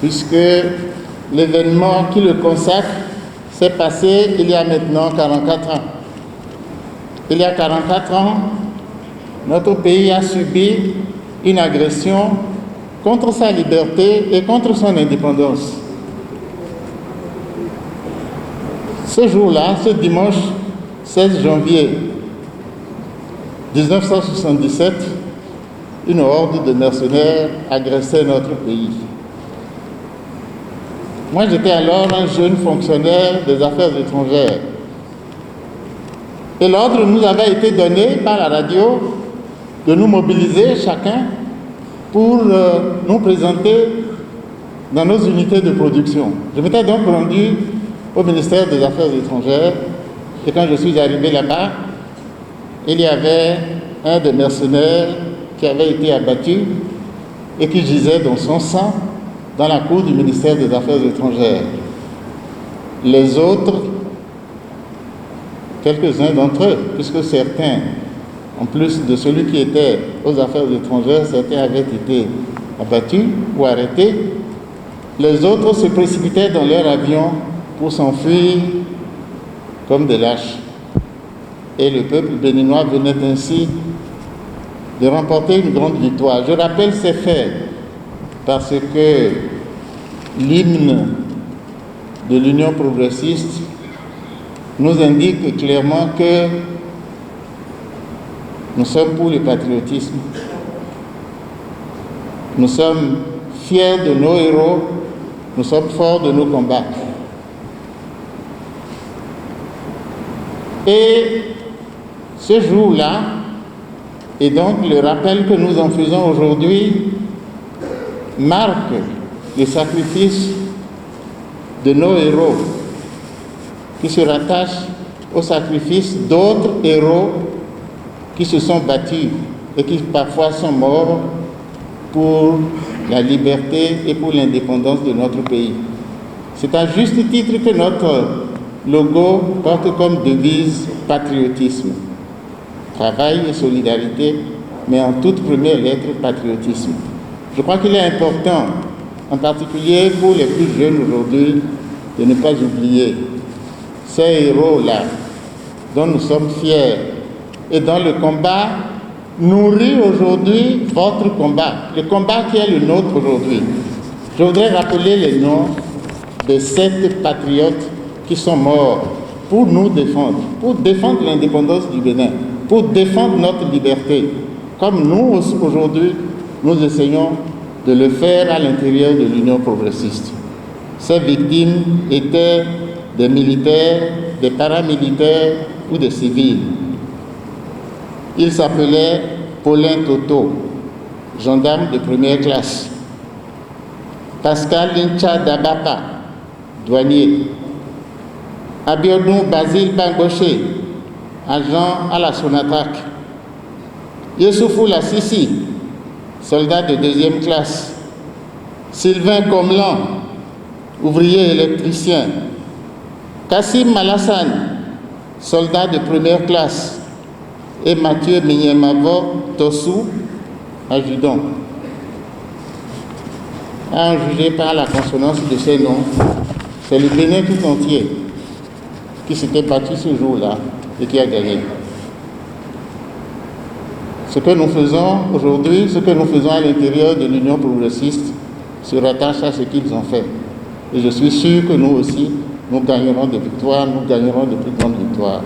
puisque l'événement qui le consacre s'est passé il y a maintenant 44 ans. Il y a 44 ans, notre pays a subi une agression contre sa liberté et contre son indépendance. Ce jour-là, ce dimanche 16 janvier 1977, une horde de mercenaires agressait notre pays. Moi, j'étais alors un jeune fonctionnaire des affaires étrangères. Et l'ordre nous avait été donné par la radio de nous mobiliser chacun pour nous présenter dans nos unités de production. Je m'étais donc rendu au ministère des Affaires étrangères et quand je suis arrivé là-bas, il y avait un des mercenaires qui avait été abattu et qui gisait dans son sang dans la cour du ministère des Affaires étrangères. Les autres, quelques-uns d'entre eux, puisque certains, en plus de celui qui était aux Affaires étrangères, certains avaient été abattus ou arrêtés, les autres se précipitaient dans leur avion pour s'enfuir comme des lâches. Et le peuple béninois venait ainsi de remporter une grande victoire. Je rappelle ces faits parce que l'hymne de l'Union progressiste nous indique clairement que nous sommes pour le patriotisme. Nous sommes fiers de nos héros, nous sommes forts de nos combats. Et ce jour-là, et donc le rappel que nous en faisons aujourd'hui, marque le sacrifice de nos héros qui se rattachent au sacrifice d'autres héros qui se sont battus et qui parfois sont morts pour la liberté et pour l'indépendance de notre pays. C'est à juste titre que notre logo porte comme devise patriotisme. Travail et solidarité, mais en toute première lettre, patriotisme. Je crois qu'il est important, en particulier pour les plus jeunes aujourd'hui, de ne pas oublier ces héros-là dont nous sommes fiers et dont le combat nourrit aujourd'hui votre combat, le combat qui est le nôtre aujourd'hui. Je voudrais rappeler les noms de 7 patriotes qui sont morts pour nous défendre, pour défendre l'indépendance du Bénin, pour défendre notre liberté, comme nous aujourd'hui, nous essayons de le faire à l'intérieur de l'Union progressiste. Ces victimes étaient des militaires, des paramilitaires ou des civils. Il s'appelait Paulin Toto, gendarme de première classe. Pascal Lincha Dabapa, douanier. Abiodun Basile Bangoché, agent à la Sonatrach. Youssoufou Lassisi, soldat de deuxième classe. Sylvain Comlan, ouvrier électricien. Kassim Malassane, soldat de première classe. Et Mathieu Minyemavo Tossou, adjudant. En jugé par la consonance de ces noms, c'est le Bénin tout entier qui s'était battu ce jour-là et qui a gagné. Ce que nous faisons aujourd'hui, ce que nous faisons à l'intérieur de l'Union progressiste se rattache à ce qu'ils ont fait. Et je suis sûr que nous aussi, nous gagnerons des victoires, nous gagnerons de plus grandes victoires.